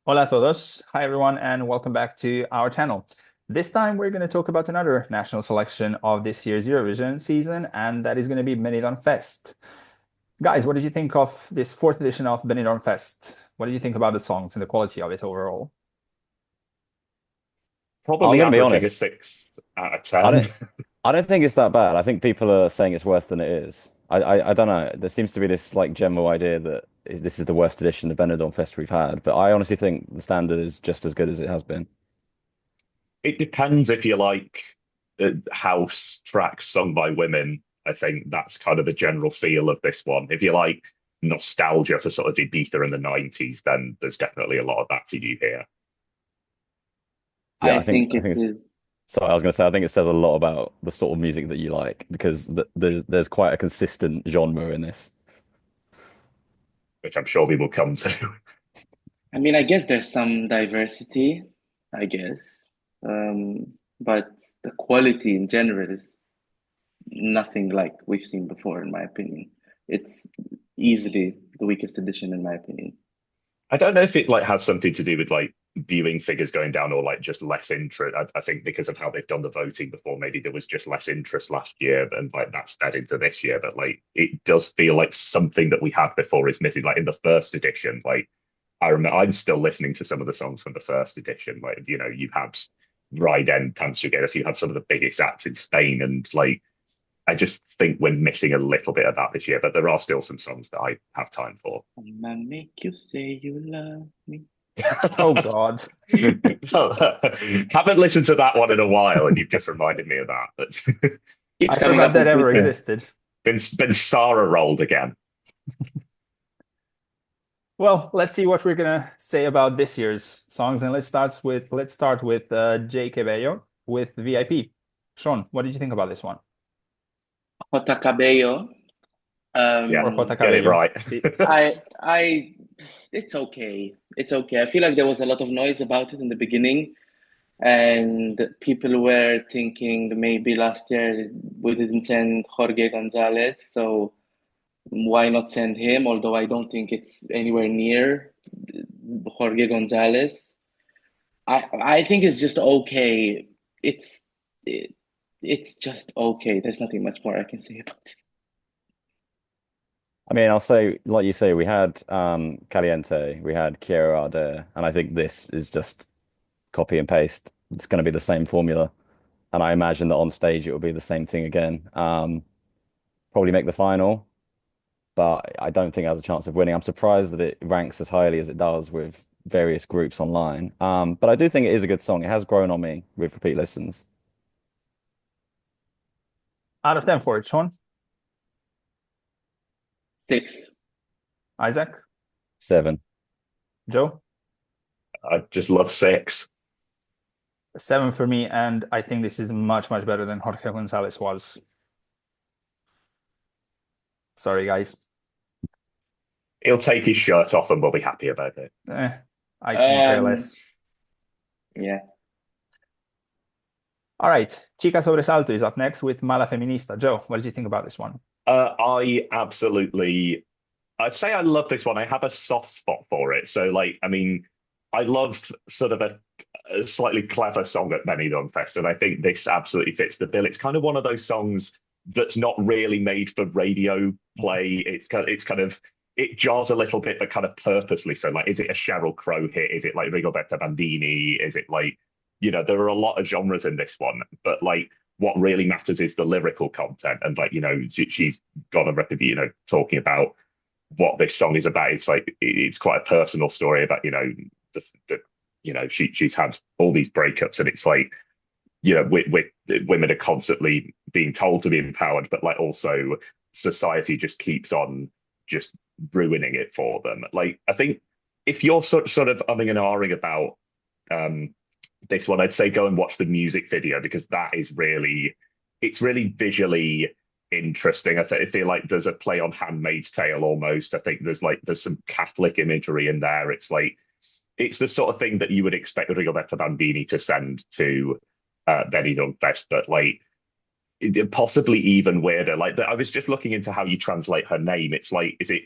Hola a todos. Hi everyone, and welcome back to our channel. This time we're going to talk about another national selection of this year's Eurovision season, and that is going to be Benidorm Fest. Guys, what did you think of this fourth edition of Benidorm Fest? What did you think about the songs and the quality of it overall? I'm Probably going to be averaging a honest. 6 out of I 10. don't. I don't think it's that bad. I think people are saying it's worse than it is. I don't know. There seems to be this like general idea that this is the worst edition of Benidorm Fest we've had, but I honestly think the standard is just as good as it has been. It depends if you like house tracks sung by women. I think that's kind of the general feel of this one. If you like nostalgia for sort of Ibiza in the 90s, then there's definitely a lot of that for you here. Yeah, I I think think I it think it's. is. Sorry, I was going to say I think it says a lot about the sort of music that you like because there's quite a consistent genre in this. Which I'm sure we will come to. I mean, I guess there's some diversity, I guess. But the quality in general is nothing like we've seen before, in my opinion. It's easily the weakest edition, in my opinion. I don't know if it like has something to do with like viewing figures going down or like just less interest. I think because of how they've done the voting before, maybe there was just less interest last year and like that's fed into this year. But like it does feel like something that we had before is missing. Like in the first edition, like I remember I'm still listening to some of the songs from the first edition. Like, you had Raiden, Tansugueras, you had some of the biggest acts in Spain, and like I just think we're missing a little bit of that this year, but there are still some songs that I have time for. I'ma make you say you love me. Oh God. Haven't listened to that one in a while, and you've just reminded me of that. But Keeps I coming forgot up on that ever Twitter. existed. been Sarah rolled again. Well, let's see what we're gonna say about this year's songs, and let's start with Kbello with VIP. Sean, what did you think about this one? Jota Cabello. Yeah, Or Jota get it Cabello? right. See, I, it's okay. It's okay. I feel like there was a lot of noise about it in the beginning, and people were thinking maybe last year we didn't send Jorge Gonzalez, so why not send him? Although I don't think it's anywhere near Jorge Gonzalez. I think it's just okay. It's it, it's just okay. There's nothing much more I can say about it. I mean, I'll say, like you say, we had Caliente, we had Quiero Arder, and I think this is just copy and paste. It's going to be the same formula. And I imagine that on stage it will be the same thing again. Probably make the final, but I don't think it has a chance of winning. I'm surprised that it ranks as highly as it does with various groups online. But I do think it is a good song. It has grown on me with repeat listens. out of 10 for it, Sean, Six. Isaac, 7. Joe. I just love six. 7 for me, and I think this is much, much better than Jorge Gonzalez was. Sorry, guys. He'll take his shirt off and we'll be happy about it. Eh, I couldn't care Um, less. yeah. All right, Chica Sobresalto is up next with Mala Feminista. Joe, what did you think about this one? I absolutely I'd say I love this one. I have a soft spot for it. So, like, I mean, I love sort of a slightly clever song at Benidorm Fest, and I think this absolutely fits the bill. It's kind of one of those songs that's not really made for radio play. It's kind of it jars a little bit, but kind of purposely so. Like, is it a Sheryl Crow hit? Is it like Rigoberta Bandini? Is it like, there are a lot of genres in this one, but like what really matters is the lyrical content. And like, she's got a record, talking about what this song is about. It's like it's quite a personal story about the she's had all these breakups, and it's like women are constantly being told to be empowered, but like also society just keeps on just ruining it for them. Like I think if you're sort of umming and ahhing about um this one, I'd say go and watch the music video because that is really it's really visually interesting. I feel like there's a play on Handmaid's Tale almost. I think there's some Catholic imagery in there. It's like it's the sort of thing that you would expect Rigoberta Bandini to send to Benidorm Fest, but like possibly even weirder. Like I was just looking into how you translate her name. It's like, is it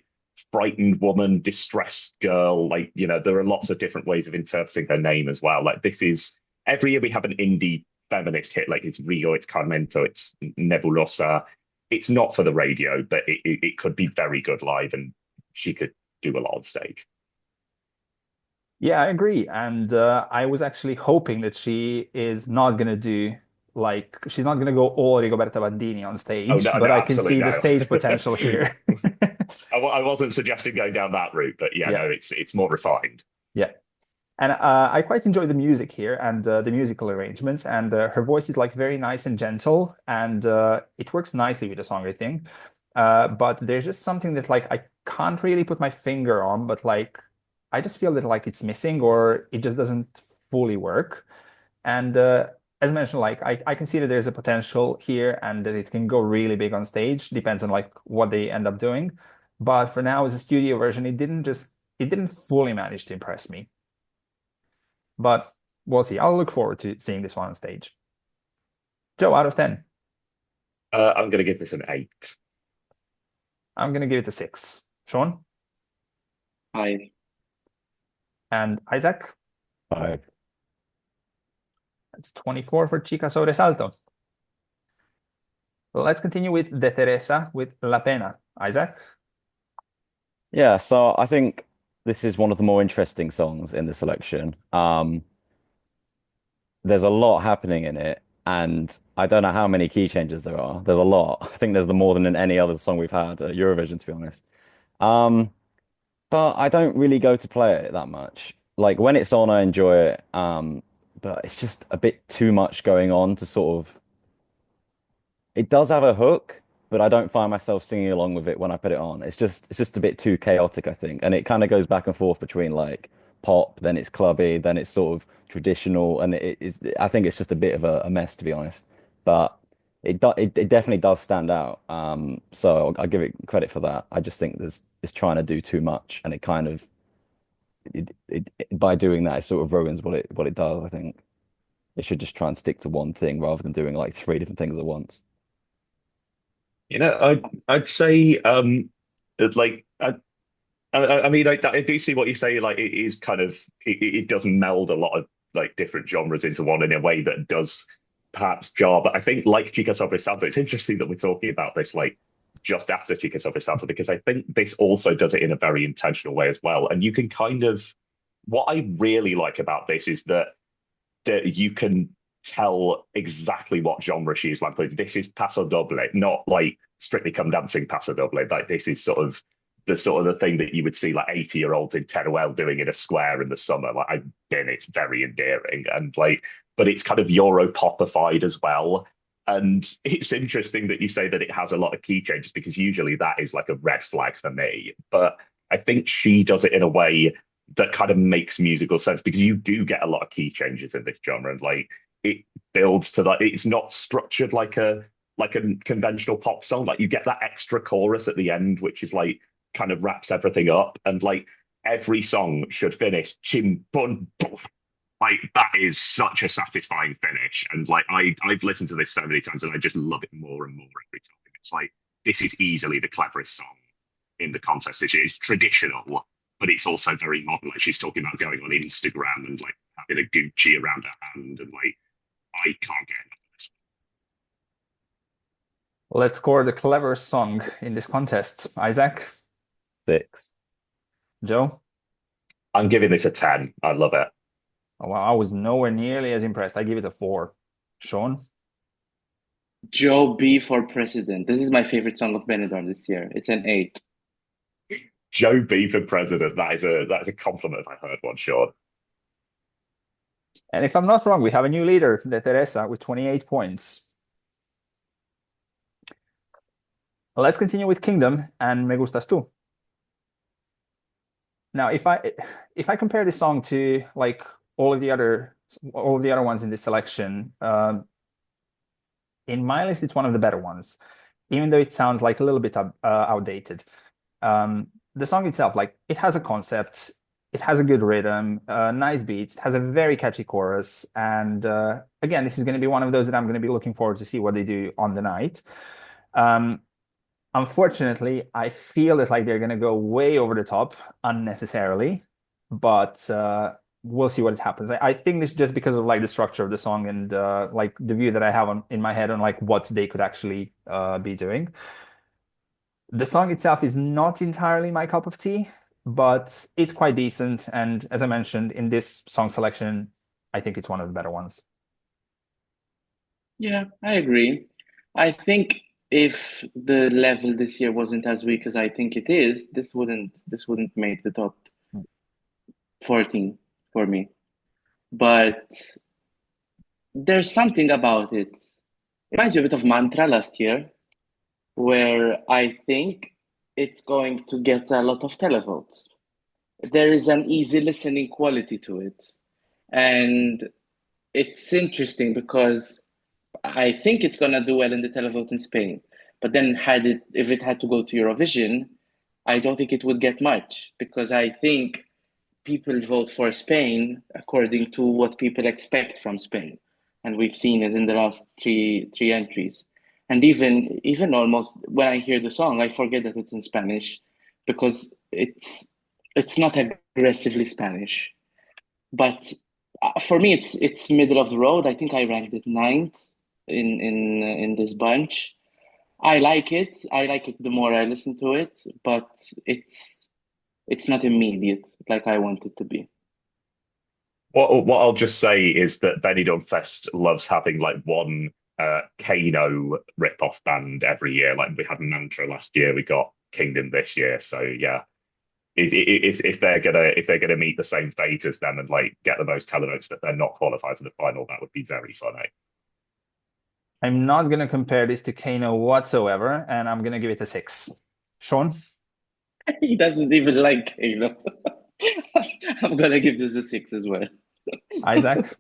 frightened woman, distressed girl. Like, there are lots of different ways of interpreting her name as well. Like, this is every year we have an indie feminist hit. Like, it's Frigo, it's Carmento, it's Nebulosa. It's not for the radio, but it could be very good live, and she could do a lot on stage. Yeah, I agree. And I was actually hoping that she is not going to do like, she's not going to go all Rigoberta Bandini on Oh stage, no, but no, I can absolutely see the no. stage potential here. I wasn't suggesting going down that route, but yeah, Yeah. no, it's more refined. Yeah. And I quite enjoy the music here and the musical arrangements. And her voice is like very nice and gentle, and it works nicely with the song, I think. But there's just something that like I can't really put my finger on, but like I just feel that like it's missing or it just doesn't fully work. And as mentioned, like I can see that there's a potential here and that it can go really big on stage. Depends on like what they end up doing. But for now, as a studio version, it didn't fully manage to impress me. But we'll see. I'll look forward to seeing this one on stage. Joe, out of 10. I'm going to give this an 8. I'm going to give it a 6. Sean? 5. And Isaac? 5. That's 24 for Chica Sobresalto. Let's continue with DeTeresa with La Pena. Isaac? Yeah, so I think this is one of the more interesting songs in the selection. There's a lot happening in it, and I don't know how many key changes there are. There's a lot. I think there's more than in any other song we've had at Eurovision, to be honest. Um, but I don't really go to play it that much. Like when it's on, I enjoy it. But it's just a bit too much going on to sort of. It does have a hook, but I don't find myself singing along with it when I put it on. It's just a bit too chaotic, I think. And it kind of goes back and forth between like pop, then it's clubby, then it's sort of traditional, and I think it's just a bit of a mess, to be honest. But it definitely does stand out. So I'll give it credit for that. I just think it's trying to do too much, and it kind of by doing that, it sort of ruins what it does, I think. It should just try and stick to one thing rather than doing like three different things at once. I'd say like I mean I do see what you say. Like it is kind of it does meld a lot of like different genres into one in a way that does perhaps jar. But I think like Chica Sobresalto, it's interesting that we're talking about this like just after Chica Sobresalto because I think this also does it in a very intentional way as well. And you can kind of what I really like about this is that you can tell exactly what genre she's like. This is paso doble, not like strictly come dancing paso doble. Like this is sort of the thing that you would see like 80-year-olds in Teruel doing in a square in the summer. Like I've been, it's very endearing and like, but it's kind of Euro popified as well. And it's interesting that you say that it has a lot of key changes because usually that is like a red flag for me. But I think she does it in a way that kind of makes musical sense because you do get a lot of key changes in this genre and like it builds to that. It's not structured like a conventional pop song. Like you get that extra chorus at the end, which is like kind of wraps everything up. And like every song should finish chim bun boof. Like that is such a satisfying finish. And like I've listened to this so many times and I just love it more and more every time. It's like this is easily the cleverest song in the contest this year. It's traditional, but it's also very modern. Like she's talking about going on Instagram and like having a Gucci around her hand, and like I can't get enough of this. Let's score the clever song in this contest. Isaac? 6. Joe? I'm giving this a 10. I love it. Oh, wow, I was nowhere nearly as impressed. I give it a 4. Sean? Joe B for president. This is my favorite song of Benidorm this year. It's an 8. Joe B for president. That is a compliment if I heard one, Sean. And if I'm not wrong, we have a new leader, DeTeresa, with 28 points. Let's continue with Kingdom and Me Gustas Tú. Now, if I compare this song to like all of the other ones in this selection, in my list, it's one of the better ones, even though it sounds like a little bit outdated. The song itself, like it has a concept, it has a good rhythm, nice beats, it has a very catchy chorus, and again, this is going to be one of those that I'm going to be looking forward to see what they do on the night. Unfortunately, I feel it's like they're gonna go way over the top unnecessarily, but we'll see what happens. I think it's just because of like the structure of the song and like the view that I have on in my head on like what they could actually be doing. The song itself is not entirely my cup of tea, but it's quite decent. And as I mentioned, in this song selection, I think it's one of the better ones. Yeah, I agree. I think if the level this year wasn't as weak as I think it is, this wouldn't make the top 14 for me. But there's something about it. It reminds me a bit of Mantra last year, where I think it's going to get a lot of televotes. There is an easy listening quality to it. And it's interesting because I think it's gonna do well in the televote in Spain. But then if it had to go to Eurovision, I don't think it would get much because I think people vote for Spain according to what people expect from Spain, and we've seen it in the last three entries. And even almost when I hear the song, I forget that it's in Spanish because it's not aggressively Spanish. But for me, it's middle of the road. I think I ranked it ninth in this bunch. I like it. I like it the more I listen to it, but it's not immediate like I want it to be. What I'll just say is that Benidorm Fest loves having like one Kano rip-off band every year. Like we had Mantra last year, we got Kingdom this year. So yeah, if they're gonna meet the same fate as them and like get the most televotes, but they're not qualified for the final, that would be very funny. I'm not gonna compare this to Kano whatsoever, and I'm gonna give it a 6. Sean? He doesn't even like Halo. I'm gonna give this a 6 as well. Isaac?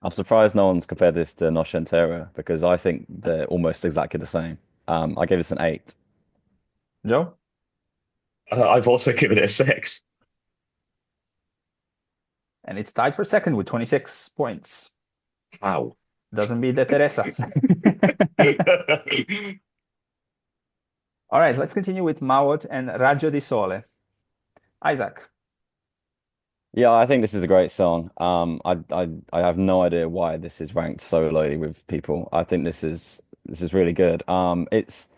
I'm surprised no one's compared this to Noche Entera because I think they're almost exactly the same. I gave this an 8. Joe? I've also given it a 6. And it's tied for second with 26 points. Wow. Doesn't beat DeTeresa. All right, let's continue with Mawot and Raggio di Sole. Isaac? Yeah, I think this is a great song. I have no idea why this is ranked so lowly with people. I think this is really good. It's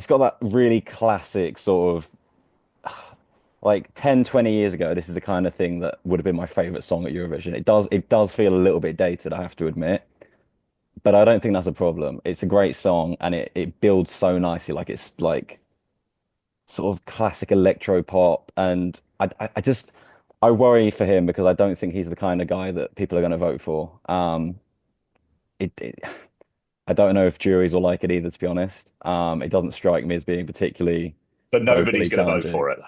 got that really classic sort of like 10, 20 years ago, this is the kind of thing that would have been my favorite song at Eurovision. It does feel a little bit dated, I have to admit, but I don't think that's a problem. It's a great song and it builds so nicely. Like it's like sort of classic electro pop, and I worry for him because I don't think he's the kind of guy that people are going to vote for. It, it I don't know if juries will like it either, to be honest. It doesn't strike me as being particularly But nobody's vocally going to vote challenging. for it.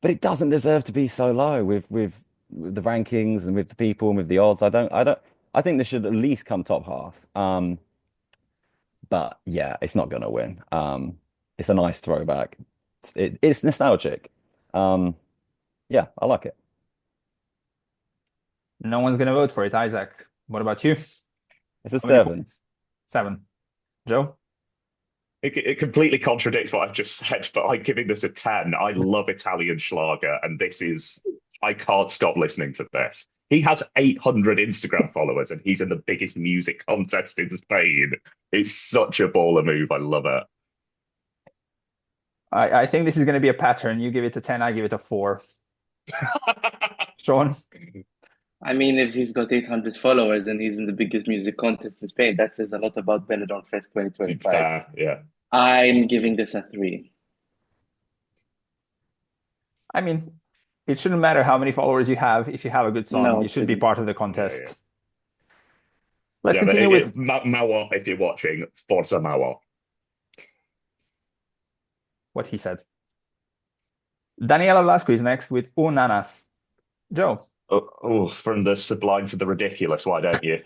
But it doesn't deserve to be so low with the rankings and with the people and with the odds. I think this should at least come top half. But yeah, it's not gonna win. It's a nice throwback. It's nostalgic. Um, yeah, I like it. No one's gonna vote for it. Isaac, what about you? It's a How many 7. points? 7. Joe? It completely contradicts what I've just said, but I'm giving this a 10. I love Italian Schlager, and I can't stop listening to this. He has 800 Instagram followers, and he's in the biggest music contest in Spain. It's such a baller move. I love it. I think this is gonna be a pattern. You give it a 10, I give it a 4. Sean? I mean, if he's got 800 followers and he's in the biggest music contest in Spain, that says a lot about Benidorm Fest 2025. Yeah. I'm giving this a 3. I mean, it shouldn't matter how many followers you have. If you have a good song, No, you it should be shouldn't. part of the Yeah. contest. Let's Yeah, but continue with Mawot, if you're watching, Forza Mawot. what he said. Daniela Blasco is next with Oh Nana. Joe. From the sublime to the ridiculous, why don't you?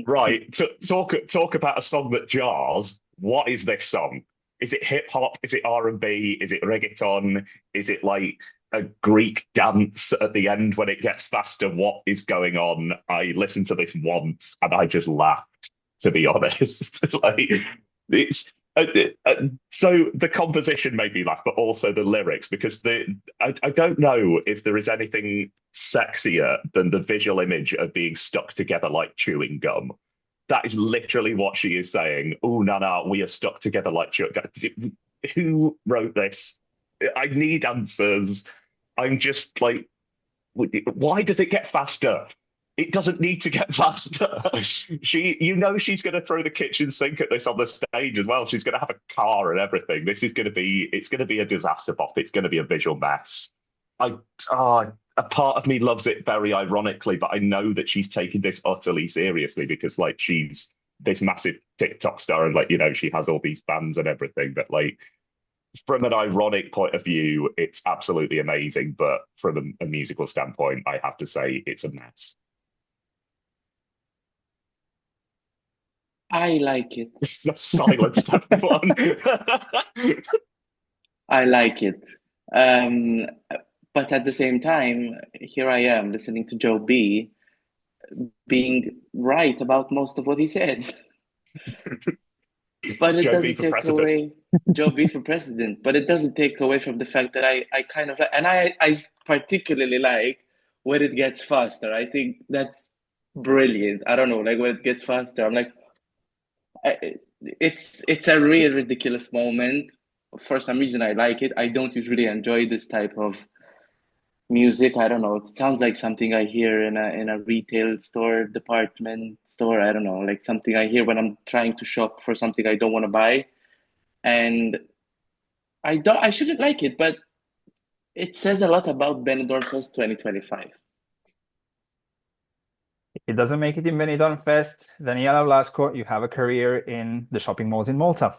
Right, talk about a song that jars. What is this song? Is it hip hop? Is it R&B? Is it reggaeton? Is it like a Greek dance at the end when it gets faster? What is going on? I listened to this once and I just laughed, to be honest. Like it's Uh, uh, so the composition made me laugh, but also the lyrics, because I don't know if there is anything sexier than the visual image of being stuck together like chewing gum. That is literally what she is saying. Oh, no, no, we are stuck together like chewing gum. Who wrote this? I need answers. I'm just like, why does it get faster? It doesn't need to get faster. She's going to throw the kitchen sink at this on the stage as well. She's going to have a car and everything. It's going to be a disaster bop. It's going to be a visual mess. I, a part of me loves it very ironically, but I know that she's taking this utterly seriously because like she's this massive TikTok star and like, she has all these fans and everything. But like, from an ironic point of view, it's absolutely amazing. But from a musical standpoint, I have to say it's a mess. I like it. Silenced everyone. I like it. Um, but at the same time, here I am listening to Joe B being right about most of what he said. But it Joe B doesn't for take president. away Joe B for president. But it doesn't take away from the fact that I kind of like, and I particularly like when it gets faster. I think that's brilliant. I don't know, like when it gets faster, I'm like, it's a real ridiculous moment. For some reason, I like it. I don't usually enjoy this type of music. I don't know. It sounds like something I hear in a retail store, department store. I don't know, like something I hear when I'm trying to shop for something I don't want to buy. And I shouldn't like it, but it says a lot about Benidorm Fest 2025. It doesn't make it in Benidorm Fest. Daniela Blasco, you have a career in the shopping malls in Malta.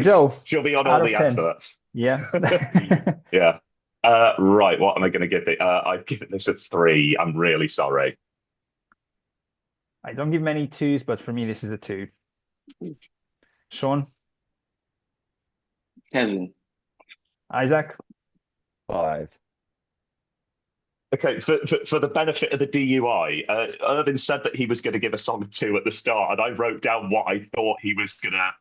Joe, She'll be on out all of the 10. adverts. Yeah. Yeah. Right. What am I going to give it? I've given this a 3. I'm really sorry. I don't give many twos, but for me, this is a 2. Sean, 7. Isaac, 5. Okay, for the benefit of the DUI, Irvin said that he was going to give a song a 2 at the start, and I wrote down what I thought what he was gonna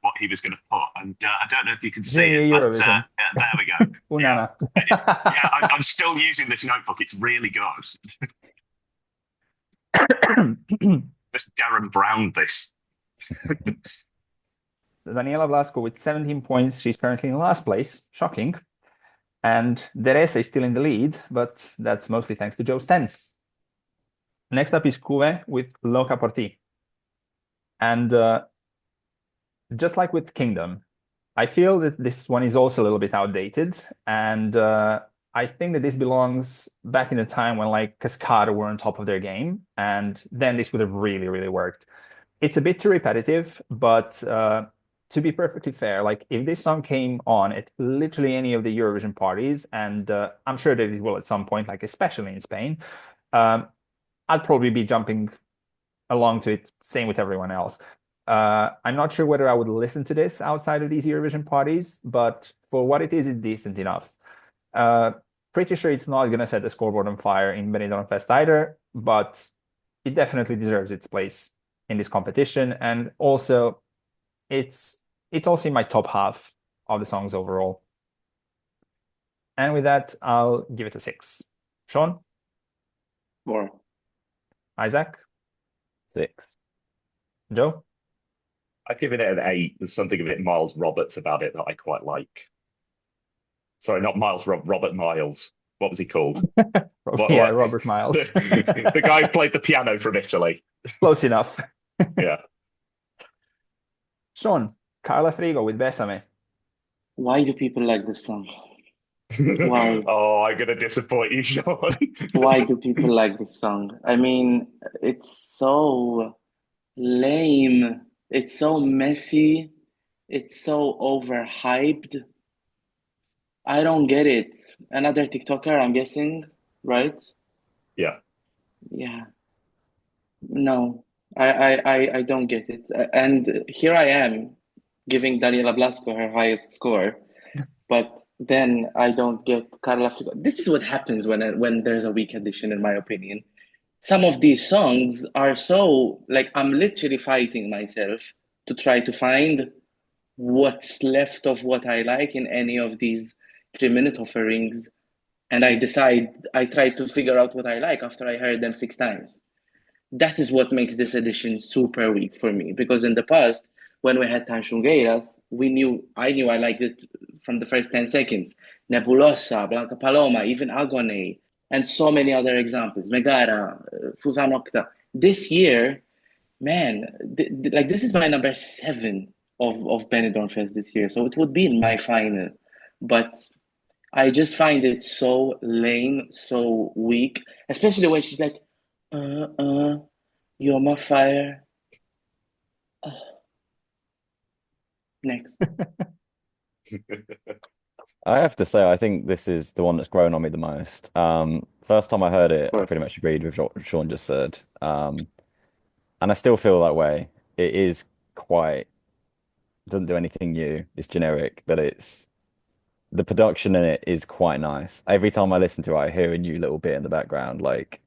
put, and I don't know if you can see Junior it, but Eurovision. there we go. Yeah, Unana. yeah, I'm still using this notebook. It's really good. Just Darren Brown this. Daniela Blasco with 17 points. She's currently in last place. Shocking. And DeTeresa is still in the lead, but that's mostly thanks to Joe's 10. Next up is Kuve with Loca por ti. And just like with Kingdom, I feel that this one is also a little bit outdated. And I think that this belongs back in the time when like Cascada were on top of their game. And then this would have really, really worked. It's a bit too repetitive, but to be perfectly fair, like if this song came on at literally any of the Eurovision parties, and I'm sure that it will at some point, like especially in Spain, I'd probably be jumping along to it, same with everyone else. I'm not sure whether I would listen to this outside of these Eurovision parties, but for what it is, it's decent enough. Pretty sure it's not going to set the scoreboard on fire in Benidorm Fest either, but it definitely deserves its place in this competition. And also, it's also in my top half of the songs overall. And with that, I'll give it a 6. Sean? 4. Isaac? 6. Joe? I've given it an 8. There's something a bit Miles Roberts about it that I quite like. Sorry, not Miles, Robert Miles. What was he called? Yeah, Robert Miles. The guy who played the piano from Italy. Close enough. Yeah. Sean, Carla Frigo with Bésame. Why do people like this song? Why? Oh, I'm gonna disappoint you, Sean. Why do people like this song? I mean, it's so lame. It's so messy. It's so overhyped. I don't get it. Another TikToker, I'm guessing, right? Yeah. Yeah. No, I don't get it. And here I am giving Daniela Blasco her highest score, but then I don't get Carla Figo. This is what happens when there's a weak addition, in my opinion. Some of these songs are so like I'm literally fighting myself to try to find what's left of what I like in any of these 3 minute offerings. And I try to figure out what I like after I heard them 6 times. That is what makes this edition super weak for me. Because in the past, when we had Tanchungeiras, I knew I liked it from the first 10 seconds. Nebulosa, Blanca Paloma, even Agone, and so many other examples. Megara, Fusa Nocta. This year, man, like this is my number 7 of Benidorm Fest this year. So it would be in my final. But I just find it so lame, so weak, especially when she's like, uh, uh, you're my fire. Next. I have to say, I think this is the one that's grown on me the most. First time I heard Of it, I pretty course. much agreed with what Sean just said. And I still feel that way. It is quite, doesn't do anything new. It's generic, but the production in it is quite nice. Every time I listen to it, I hear a new little bit in the background, like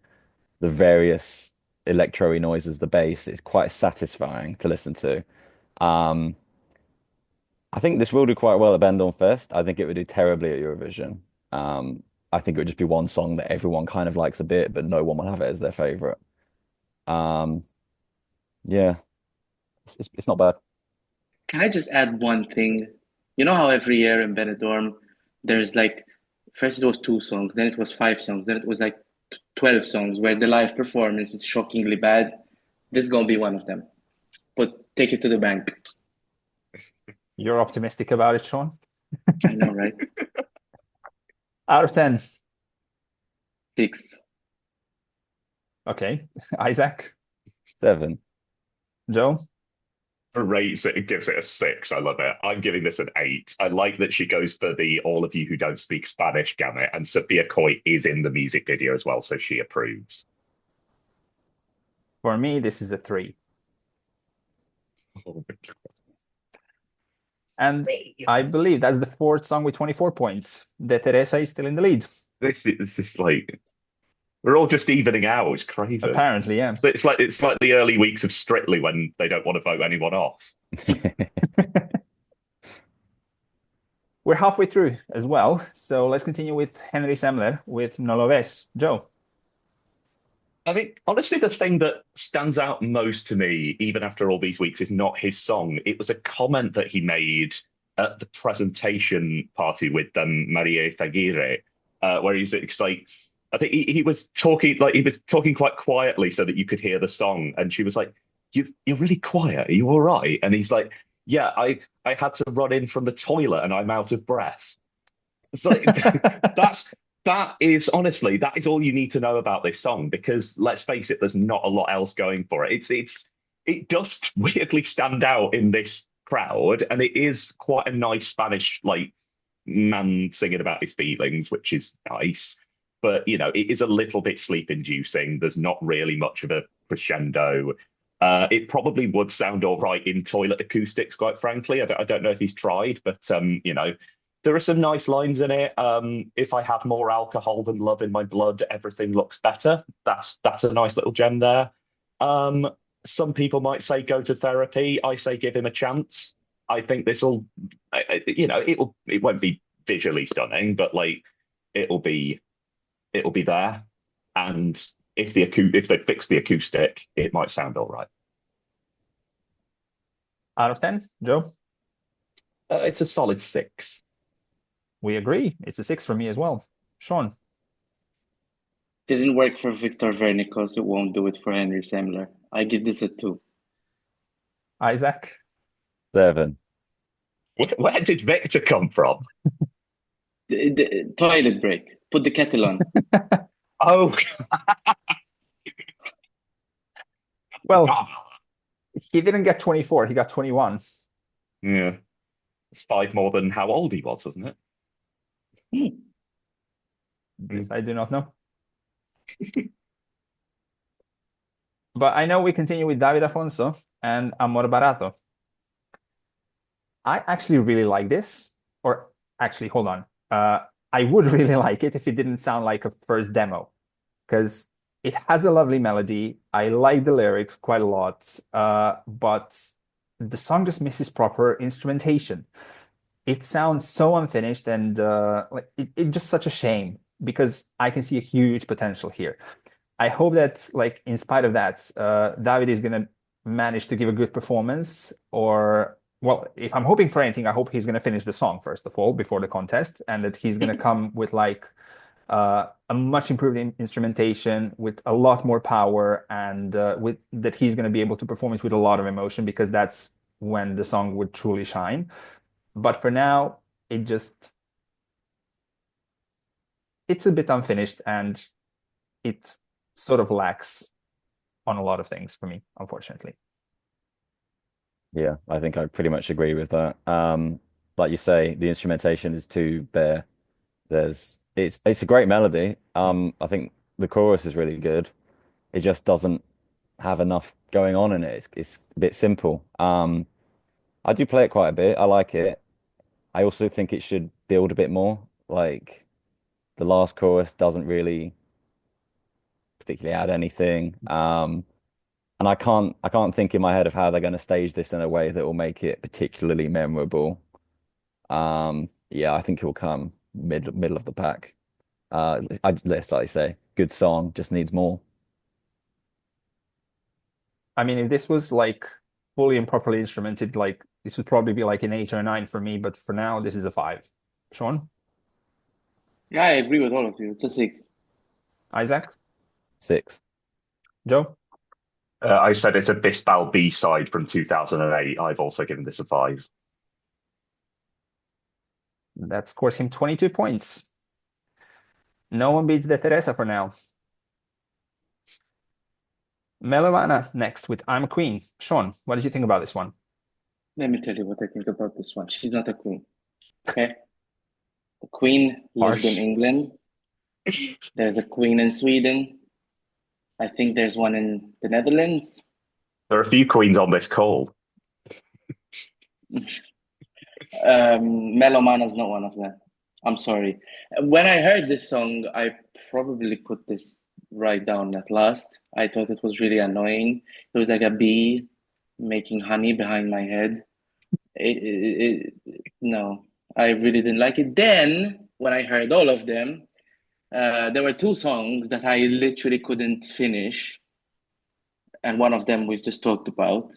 the various electro-y noises, the bass. It's quite satisfying to listen to. Um, I think this will do quite well at Benidorm Fest. I think it would do terribly at Eurovision. I think it would just be one song that everyone kind of likes a bit, but no one will have it as their favorite. Um, yeah, it's not bad. Can I just add one thing? You know how every year in Benidorm, there's like, first it was 2 songs, then it was 5 songs, then it was like 12 songs where the live performance is shockingly bad. This is gonna be one of them. But take it to the bank. You're optimistic about it, Sean? I know, right? Out of 10. 6. Okay. Isaac, 7. Joe? Rates it, gives it a 6. I love it. I'm giving this an 8. I like that she goes for the all of you who don't speak Spanish gamut, and Sophia Coy is in the music video as well, so she approves. For me, this is a 3. Oh my God. And I believe that's the 4th song with 24 points. DeTeresa is still in the lead. This is like we're all just evening out. It's crazy. Apparently, yeah. It's like the early weeks of Strictly when they don't want to vote anyone off. We're halfway through as well. So let's continue with Henry Semler with No Lo Ves. Joe. I think honestly, the thing that stands out most to me, even after all these weeks, is not his song. It was a comment that he made at the presentation party with Maria Tagire, where it's like, I think he was talking quite quietly so that you could hear the song, and she was like, You're really quiet. Are you all right?" And he's like, "Yeah, I had to run in from the toilet and I'm out of breath." It's like that is all you need to know about this song, because let's face it, there's not a lot else going for it. It does weirdly stand out in this crowd, and it is quite a nice Spanish like man singing about his feelings, which is nice. But it is a little bit sleep inducing. There's not really much of a crescendo. It probably would sound all right in toilet acoustics, quite frankly. I don't know if he's tried, but there are some nice lines in it. If I had more alcohol than love in my blood, everything looks better. That's a nice little gem there. Some people might say go to therapy. I say give him a chance. I think this will, it won't be visually stunning, but like it'll be there. And if they fix the acoustic, it might sound all right. Out of 10, Joe? It's a solid 6. We agree. It's a 6 for me as well. Sean? Didn't work for Victor Vernicos. It won't do it for Henry Semler. I give this a 2. Isaac? 7. Where did Victor come from? The toilet break. Put the kettle on. Oh, Well, he didn't get 24. He got 21. yeah. It's 5 more than how old he was, wasn't it? This I do not know. But I know we continue with David Afonso and Amor Barato. I actually really like this. Or actually, hold on. I would really like it if it didn't sound like a first demo, because it has a lovely melody. I like the lyrics quite a lot. But the song just misses proper instrumentation. It sounds so unfinished, and like it's just such a shame because I can see a huge potential here. I hope that, like, in spite of that, David is gonna manage to give a good performance. Or, well, if I'm hoping for anything, I hope he's gonna finish the song first of all before the contest, and that he's gonna come with like a much improved instrumentation with a lot more power, and with that he's gonna be able to perform it with a lot of emotion, because that's when the song would truly shine. But for now, it just it's a bit unfinished, and it sort of lacks on a lot of things for me, unfortunately. Yeah, I think I pretty much agree with that. Like you say, the instrumentation is too bare. It's a great melody. I think the chorus is really good. It just doesn't have enough going on in it. It's a bit simple. I do play it quite a bit. I like it. I also think it should build a bit more. Like the last chorus doesn't really particularly add anything. And I can't think in my head of how they're going to stage this in a way that will make it particularly memorable. Yeah, I think he'll come middle of the pack. Let's like say, good song, just needs more. I mean, if this was like fully and properly instrumented, like this would probably be like an 8 or 9 for me, but for now, this is a 5. Sean? Yeah, I agree with all of you. It's a 6. Isaac? 6. Joe? I said it's a Bisbal B-side from 2008. I've also given this a 5. That scores him 22 points. No one beats DeTeresa for now. Mel Ömana next with I'm a Queen. Sean, what did you think about this one? Let me tell you what I think about this one. She's not a queen. Okay? The queen lived in Harsh. England. There's a queen in Sweden. I think there's one in the Netherlands. There are a few queens on this call. Mel Ömana's not one of them. I'm sorry. When I heard this song, I probably put this right down at last. I thought it was really annoying. It was like a bee making honey behind my head. No, I really didn't like it. Then, when I heard all of them, there were 2 songs that I literally couldn't finish. And one of them we've just talked about,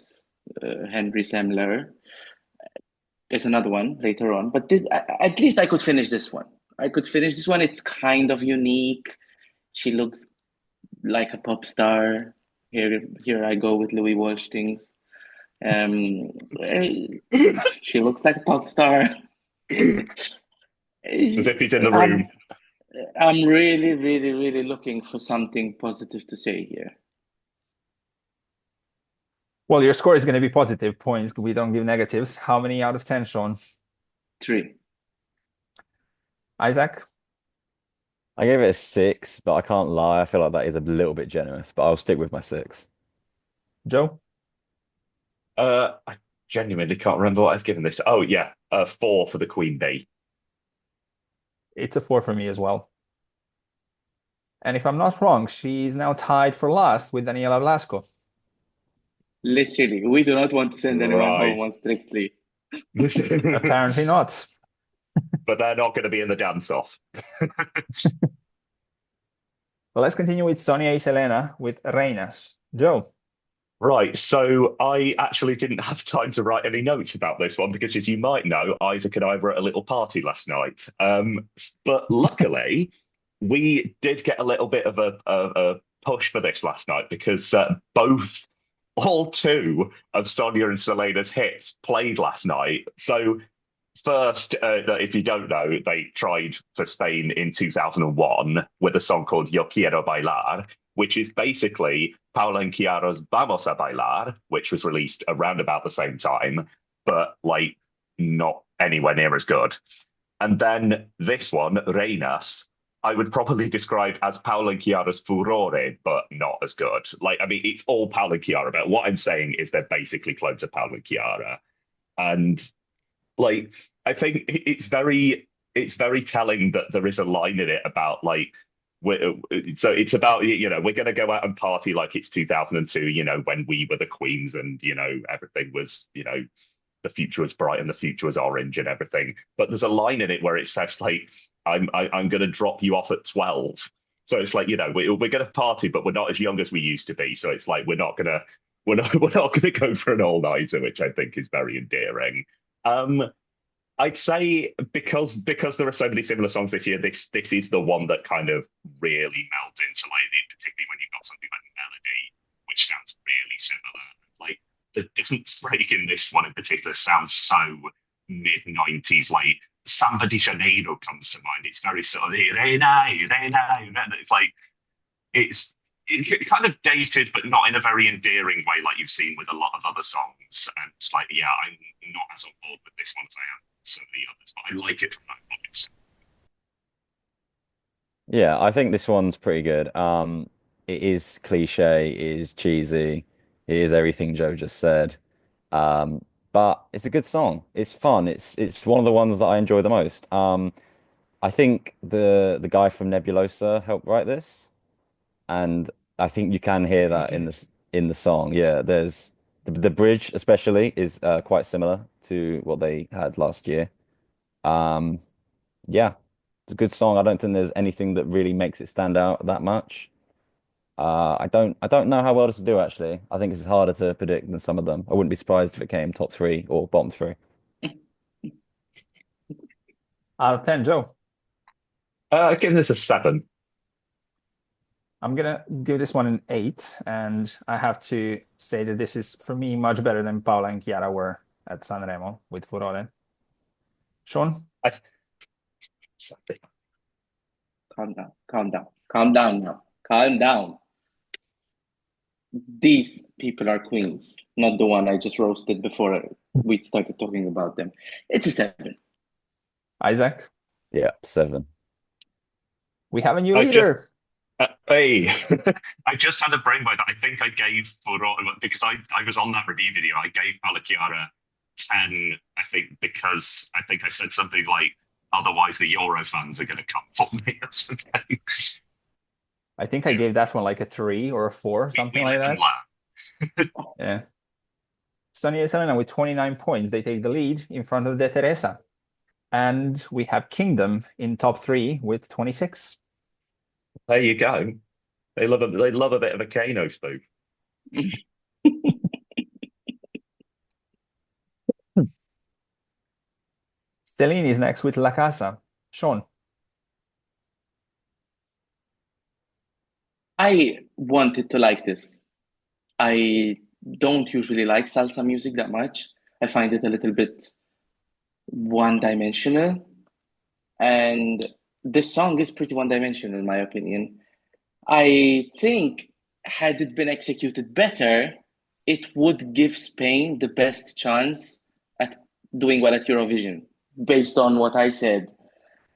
Henry Semler. There's another one later on, but at least I could finish this one. It's kind of unique. She looks like a pop star. Here I go with Louis Walsh things. She looks like a pop star. It's as if he's in the room. I'm really, really, really looking for something positive to say here. Well, your score is going to be positive points. We don't give negatives. How many out of 10, Sean? 3. Isaac? I gave it a 6, but I can't lie. I feel like that is a little bit generous, but I'll stick with my 6. Joe? I genuinely can't remember what I've given this. Oh yeah, 4 for the Queen Bee. It's a 4 for me as well. And if I'm not wrong, she's now tied for last with Daniela Blasco. Literally, we do not want to send anyone Right. home on Strictly. Apparently not. But they're not going to be in the dance-off. Well, let's continue with Sonia and Selena with Reinas. Joe? Right, so I actually didn't have time to write any notes about this one because, as you might know, Isaac and I were at a little party last night. But luckily, we did get a little bit of a push for this last night because all 2 of Sonia and Selena's hits played last night. So first, if you don't know, they tried for Spain in 2001 with a song called Yo Quiero Bailar, which is basically Paula and Chiara's Vamos a Bailar, which was released around about the same time, but like not anywhere near as good. And then this one, Reinas, I would probably describe as Paula and Chiara's Furore, but not as good. Like, I mean, it's all Paula and Chiara, but what I'm saying is they're basically clones of Paula and Chiara. And like, I think it's very telling that there is a line in it about like So it's about, we're going to go out and party like it's 2002, when we were the queens and, everything was, the future was bright and the future was orange and everything. But there's a line in it where it says like, I'm going to drop you off at 12. So it's like, we're going to party, but we're not as young as we used to be. So it's like, we're not going to go for an all-nighter, which I think is very endearing. I'd say because there are so many similar songs this year, this is the one that kind of really melds into like it, particularly when you've got something like Melody, which sounds really similar. Like the dance break in this one in particular sounds so mid-90s, like Samba de Janeiro comes to mind. It's very sort of it's like it's kind of dated, but not in a very endearing way, like you've seen with a lot of other songs. And it's like, yeah, I'm not as on board with this one as I am some of the others, but I like it from that point. Yeah, I think this one's pretty good. It is cliche, it is cheesy, it is everything Joe just said. But it's a good song. It's fun. It's one of the ones that I enjoy the most. I think the guy from Nebulosa helped write this, and I think you can hear that in Okay. the song. Yeah, there's the bridge especially is quite similar to what they had last year. Um, yeah, it's a good song. I don't think there's anything that really makes it stand out that much. I don't know how well this will do actually. I think it's harder to predict than some of them. I wouldn't be surprised if it came top three or bottom three. Out of 10, Joe. I've given this a 7. I'm gonna give this one an 8, and I have to say that this is for me much better than Paula and Chiara were at Sanremo with Furore. Sean? I, Calm down, calm down, calm down now, calm down. These people are queens, not the one I just roasted before we started talking about them. It's a 7. Isaac? Yeah, 7. We have a new I just, leader. hey, I just had a brain bite that I think I gave because I was on that review video. I gave Palachiara 10, I think, because I think I said something like, otherwise the Euro fans are going to come for me or something. I think I gave that one like a 3 or a 4, something We like live and that. laugh. Yeah. Sonia and Selena with 29 points. They take the lead in front of DeTeresa. And we have Kingdom in top 3 with 26. There you go. They love a bit of a Kano spoof. Celine is next with La Casa. Sean? I wanted to like this. I don't usually like salsa music that much. I find it a little bit one-dimensional, and this song is pretty one-dimensional in my opinion. I think had it been executed better, it would give Spain the best chance at doing well at Eurovision, based on what I said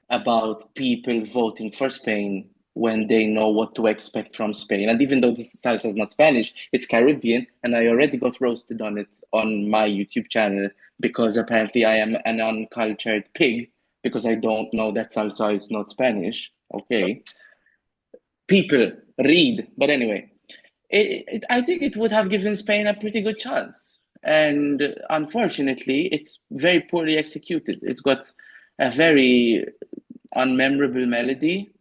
about people voting for Spain when they know what to expect from Spain. And even though this salsa is not Spanish, it's Caribbean, and I already got roasted on it on my YouTube channel because apparently I am an uncultured pig because I don't know that salsa is not Spanish. Okay. People read. But anyway, I think it would have given Spain a pretty good chance. And unfortunately, it's very poorly executed. It's got a very unmemorable melody.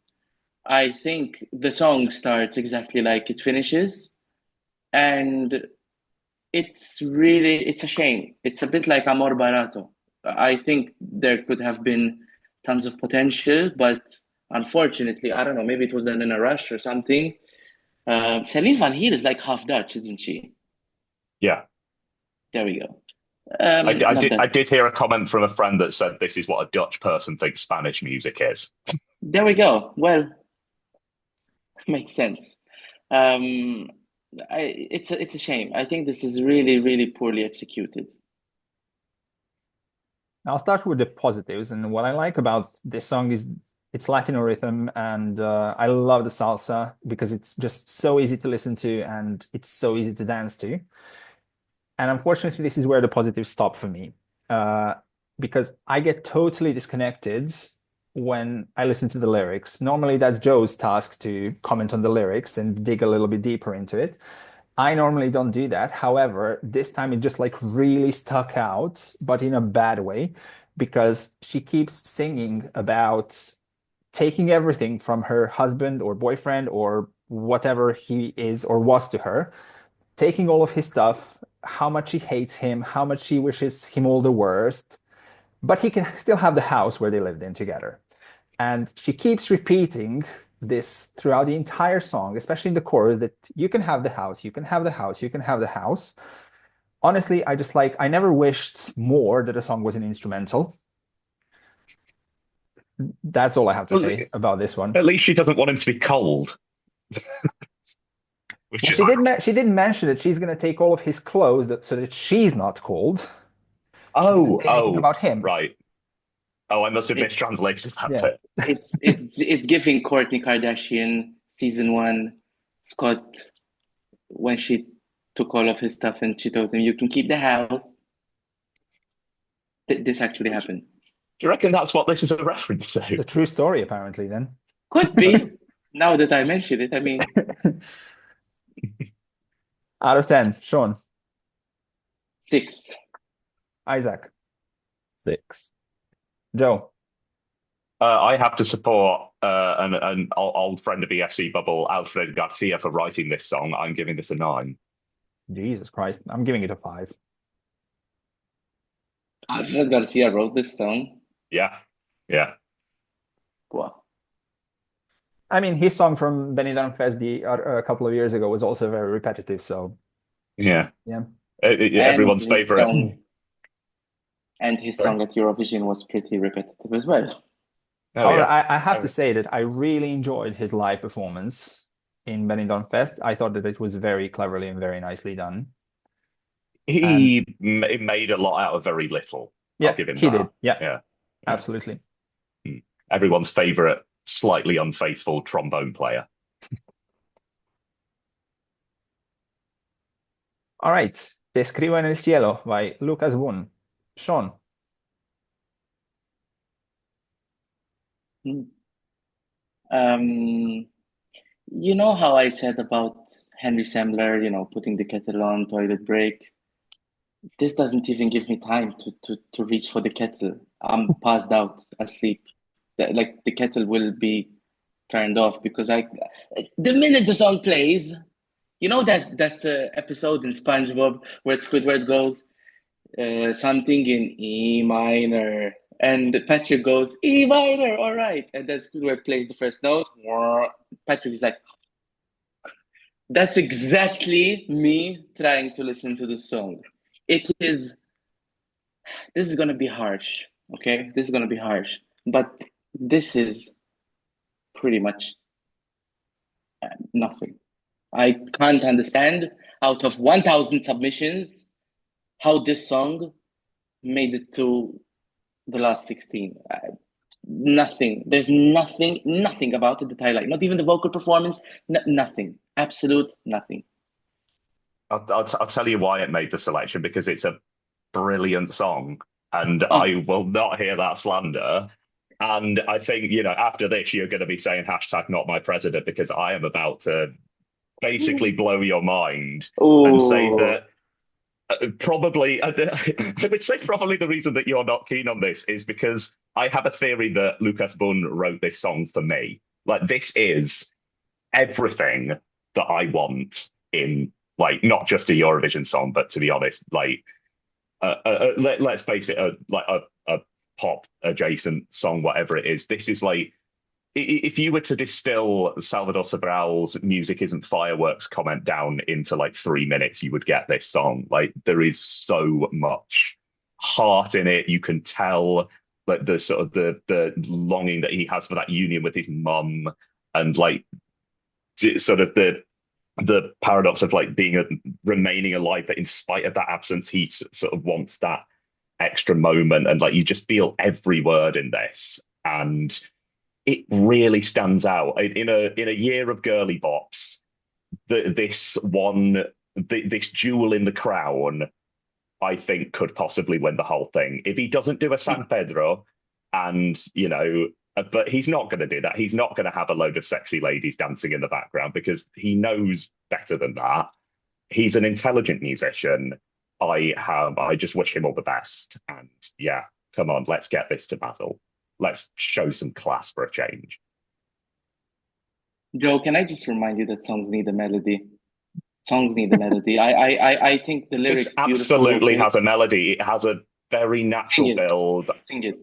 I think the song starts exactly like it finishes, and it's a shame. It's a bit like Amor Barato. I think there could have been tons of potential, but unfortunately, I don't know, maybe it was done in a rush or something. Celine van Heel is like half Dutch, isn't she? Yeah. There we go. I Love did I that. did hear a comment from a friend that said this is what a Dutch person thinks Spanish music is. There we go. Well, makes sense. Um, it's a shame. I think this is really, really poorly executed. I'll start with the positives. And what I like about this song is its Latino rhythm. And I love the salsa because it's just so easy to listen to and it's so easy to dance to. And unfortunately, this is where the positives stop for me. Because I get totally disconnected when I listen to the lyrics. Normally, that's Joe's task to comment on the lyrics and dig a little bit deeper into it. I normally don't do that. However, this time it just like really stuck out, but in a bad way, because she keeps singing about taking everything from her husband or boyfriend or whatever he is or was to her, taking all of his stuff, how much she hates him, how much she wishes him all the worst, but he can still have the house where they lived in together. And she keeps repeating this throughout the entire song, especially in the chorus, that you can have the house, you can have the house, you can have the house. Honestly, I just like, I never wished more that a song was an instrumental. That's all I have to say about this one. At least she doesn't want him to be cold. Well, she did mention that she's going to take all of his clothes so that she's not cold. Oh, about him. Right. Oh, I must have mistranslated that bit. It's giving Kourtney Kardashian season 1 Scott when she took all of his stuff and she told him, "You can keep the house." This actually happened. Do you reckon that's what this is a reference to? The true story, apparently, then. Could be. Now that I mentioned it, I mean. Out of 10, Sean. 6. Isaac. 6. Joe. I have to support an old friend of ESCBubble, Alfred Garcia, for writing this song. I'm giving this a 9. Jesus Christ. I'm giving it a 5. Alfred Garcia wrote this song? Yeah. Wow. I mean, his song from Benidorm Fest a couple of years ago was also very repetitive, so... Yeah. Everyone's favorite. And his song at Eurovision was pretty repetitive as well. I have to say that I really enjoyed his live performance in Benidorm Fest. I thought that it was very cleverly and very nicely done. He made a lot out of very little. Yeah, I'll give him he that. did. Yeah, absolutely. Everyone's favorite, slightly unfaithful trombone player. All right. Te escribo en el cielo by Lucas Boone. Sean. You know how I said about Henry Semler, putting the kettle on, toilet break? This doesn't even give me time to reach for the kettle. I'm passed out, asleep. Like the kettle will be turned off because the minute the song plays, you know that episode in SpongeBob where Squidward goes something in E minor, and Patrick goes E minor, all right, and then Squidward plays the first note. Patrick is like, that's exactly me trying to listen to the song. This is gonna be harsh, okay? This is gonna be harsh, but this is pretty much nothing. I can't understand out of 1,000 submissions how this song made it to the last 16. Nothing. There's nothing about it that I like. Not even the vocal performance. Nothing. Absolute nothing. I'll tell you why it made the selection, because it's a brilliant song, and I will not hear that slander. And I think, after this, you're going to be saying hashtag not my president, because I am about to basically blow your mind and say that probably, I would say probably the reason that you're not keen on this is because I have a theory that Lucas Boone wrote this song for me. Like, this is everything that I want in, like, not just a Eurovision song, but to be honest, like, let's face it, a pop adjacent song, whatever it is. This is like, if you were to distill Salvador Sobral's "Music Isn't Fireworks" comment down into like 3 minutes, you would get this song. Like, there is so much heart in it. You can tell like the sort of the longing that he has for that union with his mum, and like sort of the paradox of like remaining alive, but in spite of that absence, he sort of wants that extra moment. And like, you just feel every word in this, and it really stands out in a year of girly bops. This jewel in the crown, I think, could possibly win the whole thing if he doesn't do a San Pedro and But he's not going to do that. He's not going to have a load of sexy ladies dancing in the background because he knows better than that. He's an intelligent musician. I just wish him all the best. And yeah, come on, let's get this to battle. Let's show some class for a change. Joe, can I just remind you that songs need a melody? Songs need a melody. I think the lyrics This absolutely has a melody. It has a very natural build. Sing it.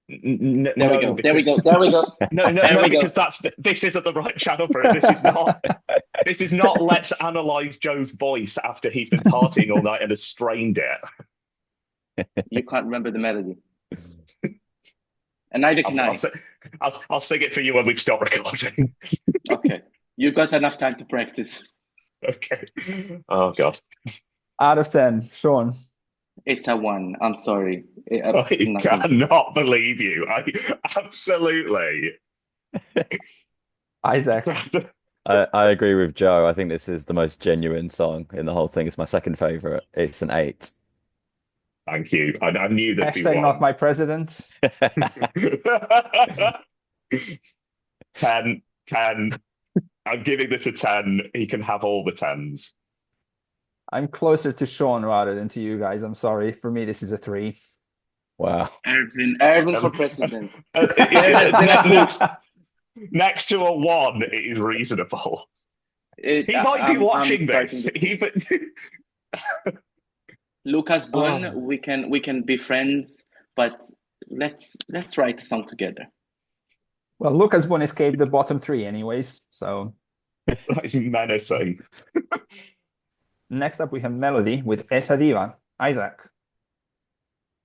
There we go. No, because this isn't the right channel for it. This is not let's analyze Joe's voice after he's been partying all night and has strained it. You can't remember the melody. And neither can I. I'll sing it for you when we've stopped recording. Okay. You've got enough time to practice. Okay. Oh God. Out of 10, Sean. It's a 1. I'm sorry. I cannot believe you. Absolutely. Isaac. I agree with Joe. I think this is the most genuine song in the whole thing. It's my second favorite. It's an 8. Thank you. I knew that. Hashtag not my president. 10. I'm giving this a 10. He can have all the 10s. I'm closer to Sean rather than to you guys. I'm sorry. For me, this is a 3. Wow. Erwin for president. Next to a 1, it is reasonable. He might be watching this. Lucas Bon, we can be friends, but let's write a song together. Well, Lucas Bon escaped the bottom 3 anyways, so that is menacing. Next up we have Melody with Esa Diva. Isaac.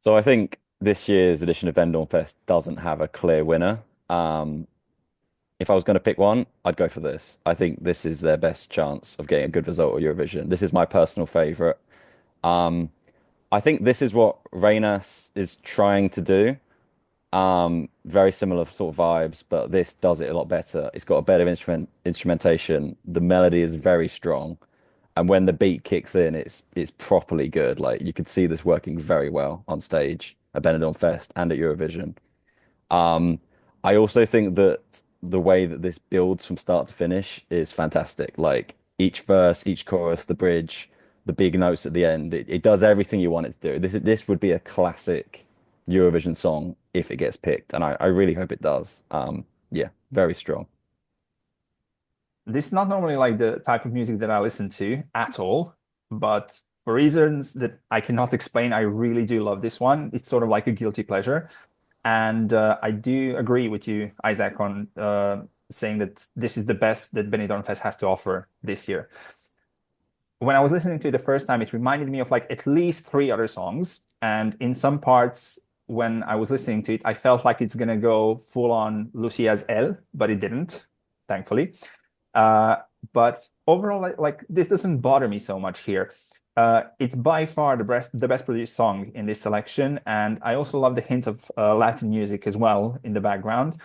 So I think this year's edition of Benidorm Fest doesn't have a clear winner. If I was going to pick one, I'd go for this. I think this is their best chance of getting a good result at Eurovision. This is my personal favorite. I think this is what Reinas is trying to do. Very similar sort of vibes, but this does it a lot better. It's got a better instrumentation. The melody is very strong, and when the beat kicks in, it's properly good. Like you could see this working very well on stage at Benidorm Fest and at Eurovision. I also think that the way that this builds from start to finish is fantastic. Like each verse, each chorus, the bridge, the big notes at the end, it does everything you want it to do. This would be a classic Eurovision song if it gets picked, and I really hope it does. Yeah, very strong. This is not normally like the type of music that I listen to at all, but for reasons that I cannot explain, I really do love this one. It's sort of like a guilty pleasure. And I do agree with you, Isaac, on saying that this is the best that Benidorm Fest has to offer this year. When I was listening to it the first time, it reminded me of like at least 3 other songs. And in some parts, when I was listening to it, I felt like it's going to go full on Lucia's Elle, but it didn't, thankfully. But overall, like this doesn't bother me so much here. It's by far the best produced song in this selection, and I also love the hints of Latin music as well in the background.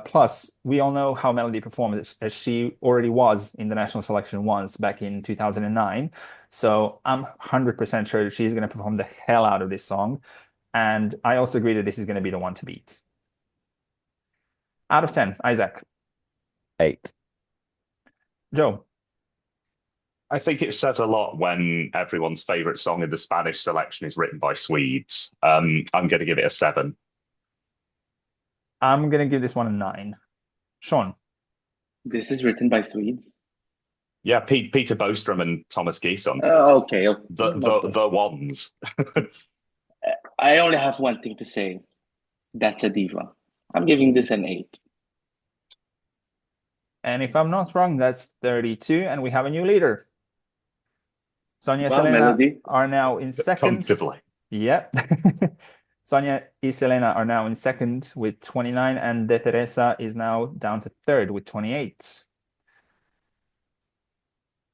Plus, we all know how Melody performed, as she already was in the national selection once back in 2009. So I'm 100% sure that she's going to perform the hell out of this song. And I also agree that this is going to be the one to beat. Out of 10, Isaac. 8. Joe. I think it says a lot when everyone's favorite song in the Spanish selection is written by Swedes. I'm going to give it a 7. I'm going to give this one a 9. Sean. This is written by Swedes. Yeah, Peter Bostrom and Thomas Gesson. Okay. The ones. I only have one thing to say. That's a diva. I'm giving this an 8. And if I'm not wrong, that's 32, and we have a new leader. Sonia and Selena Melody are now in second. Comfortably. Yep. Sonia and Selena are now in second with 29, and DeTeresa is now down to third with 28.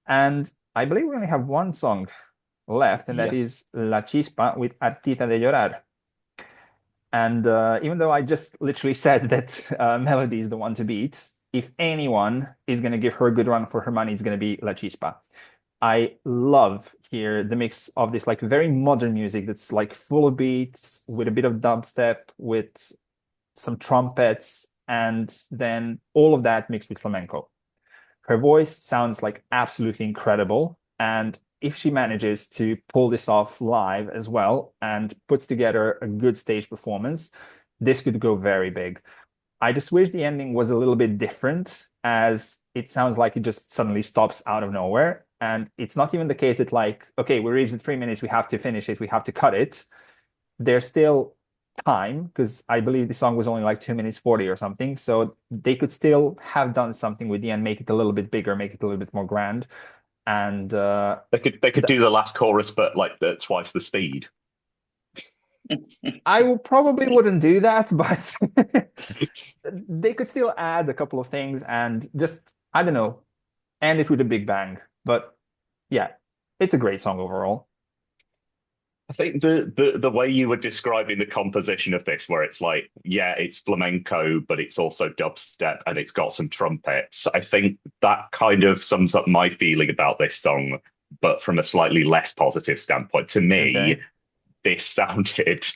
And I believe we only have one song left, and that is Lachispa with Hartita de llorar. And even though I just literally said that Melody is the one to beat, if anyone is going to give her a good run for her money, it's going to be Lachispa. I love here the mix of this like very modern music that's like full of beats with a bit of dubstep with some trumpets, and then all of that mixed with flamenco. Her voice sounds like absolutely incredible. And if she manages to pull this off live as well and puts together a good stage performance, this could go very big. I just wish the ending was a little bit different, as it sounds like it just suddenly stops out of nowhere. And it's not even the case that, like, okay, we reached the 3 minutes, we have to finish it, we have to cut it. There's still time, because I believe the song was only like 2 minutes 40 or something. So they could still have done something with the end, make it a little bit bigger, make it a little bit more grand. And They could do the last chorus, but like twice the speed. I probably wouldn't do that, but they could still add a couple of things and just, I don't know, end it with a big bang. But yeah, it's a great song overall. I think the way you were describing the composition of this, where it's like, yeah, it's flamenco, but it's also dubstep and it's got some trumpets. I think that kind of sums up my feeling about this song, but from a slightly less positive standpoint. To me, Okay. this sounded,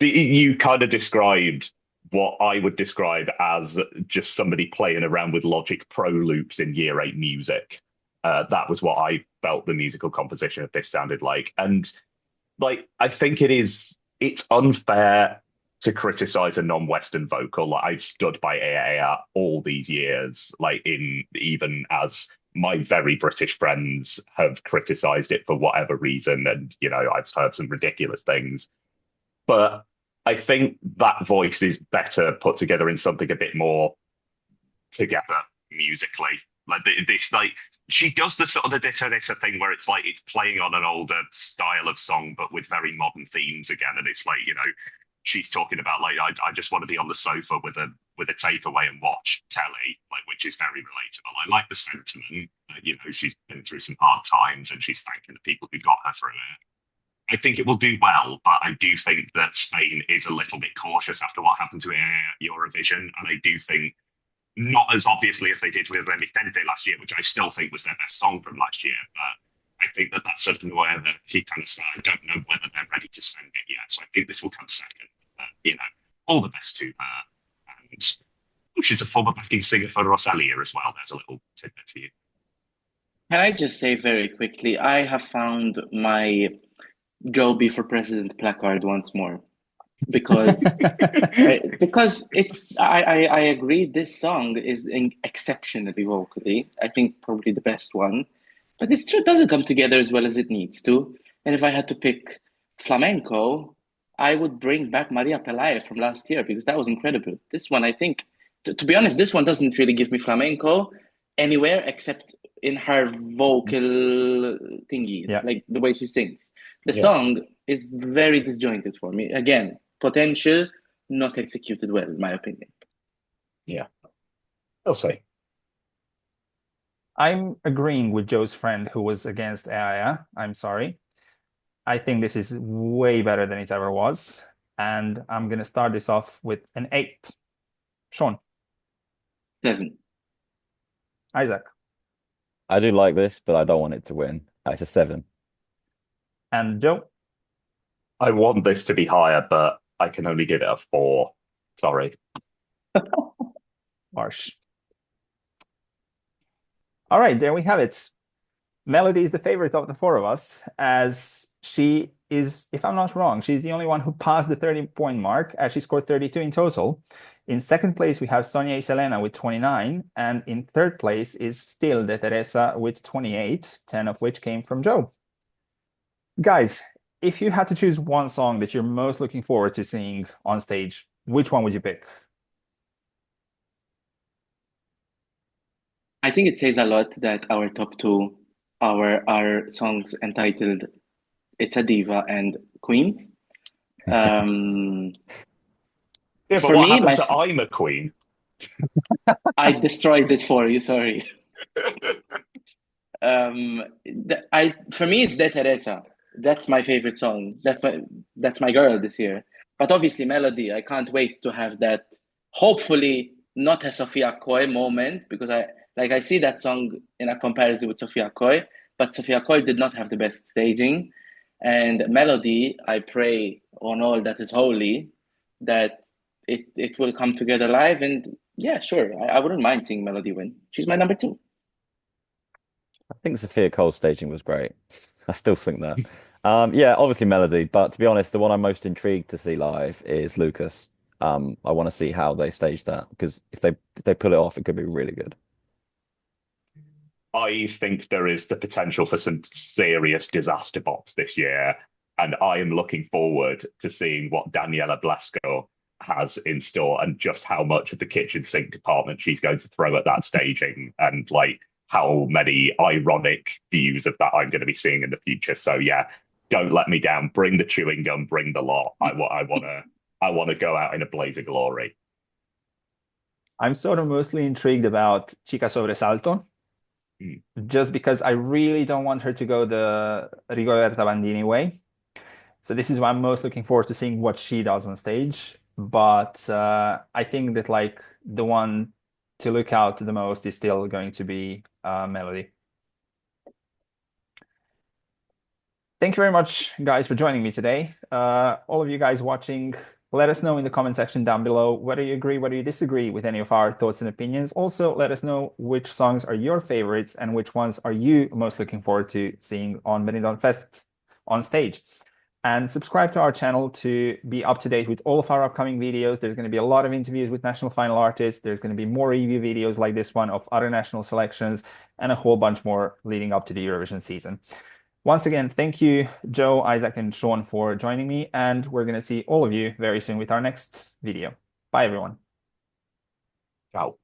you kind of described what I would describe as just somebody playing around with Logic Pro loops in year 8 music. That was what I felt the musical composition of this sounded like. And like, I think it's unfair to criticize a non-Western vocal. Like, I've stood by Aya all these years, like, in even as my very British friends have criticized it for whatever reason, and I've heard some ridiculous things. But I think that voice is better put together in something a bit more together musically. Like this, like she does the sort of the DeTeresa thing where it's like it's playing on an older style of song, but with very modern themes again. And it's like, she's talking about like I just want to be on the sofa with a takeaway and watch telly, like, which is very relatable. I like the sentiment. She's been through some hard times and she's thanking the people who got her through it. I think it will do well, but I do think that Spain is a little bit cautious after what happened to Eurovision, and I do think not as obviously as they did with Remitente last year, which I still think was their best song from last year. But I think that that's sort of where the Gitana, I don't know whether they're ready to send it yet. So I think this will come second. All the best to her. And she's a former backing singer for Rosalia as well. There's a little tidbit for you. Can I just say very quickly, I have found my Joe Be for President placard once more. Because I agree, this song is exceptionally vocally. I think probably the best one, but it still doesn't come together as well as it needs to. And if I had to pick flamenco, I would bring back Maria Pelaye from last year, because that was incredible. This one, I think, to be honest, this one doesn't really give me flamenco anywhere except in her vocal thingy, Yeah. like the way she sings. The Yeah. song is very disjointed for me. Again, potential, not executed well, in my opinion. Yeah. I'll say. I'm agreeing with Joe's friend who was against Aya. I'm sorry. I think this is way better than it ever was. And I'm going to start this off with an 8. Sean, 7. Isaac, I do like this, but I don't want it to win. It's a 7. and Joe. I want this to be higher, but I can only give it a 4. Sorry. Harsh. All right, there we have it. Melody is the favorite of the 4 of us, as she is, if I'm not wrong, she's the only one who passed the 30-point mark, as she scored 32 in total. In second place, we have Sonia and Selena with 29, and in third place is still DeTeresa with 28, 10 of which came from Joe. Guys, if you had to choose one song that you're most looking forward to seeing on stage, which one would you pick? I think it says a lot that our top 2 are songs entitled It's a Diva and Queens. Yeah, but For what me, happened to I'm a Queen? I destroyed it for you, sorry. For me, it's DeTeresa. That's my favorite song. That's my girl this year. But obviously, Melody, I can't wait to have that, hopefully not a Sofia Coy moment, because I see that song in a comparison with Sofia Coy, but Sofia Coy did not have the best staging. And Melody, I pray on all that is holy that it will come together live. And yeah, sure, I wouldn't mind seeing Melody win. She's my number two. I think Sophia Cole's staging was great. I still think that. Yeah, obviously Melody, but to be honest, the one I'm most intrigued to see live is Lucas. I want to see how they stage that because if they pull it off, it could be really good. I think there is the potential for some serious disaster bops this year, and I am looking forward to seeing what Daniela Blasco has in store and just how much of the kitchen sink department she's going to throw at that staging, and like how many ironic views of that I'm going to be seeing in the future. So yeah, don't let me down. Bring the chewing gum, bring the lot. I want to go out in a blaze of glory. I'm sort of mostly intrigued about Chica Sobresalto, just because I really don't want her to go the Rigoberta Bandini way. So this is why I'm most looking forward to seeing what she does on stage. But I think that like the one to look out the most is still going to be Melody. Thank you very much, guys, for joining me today. All of you guys watching, let us know in the comment section down below whether you agree, whether you disagree with any of our thoughts and opinions. Also, let us know which songs are your favorites and which ones are you most looking forward to seeing on Benidorm Fest on stage. And subscribe to our channel to be up to date with all of our upcoming videos. There's going to be a lot of interviews with national final artists. There's going to be more review videos like this one of other national selections and a whole bunch more leading up to the Eurovision season. Once again, thank you, Joe, Isaac, and Sean for joining me. And we're going to see all of you very soon with our next video. Bye, everyone. Ciao.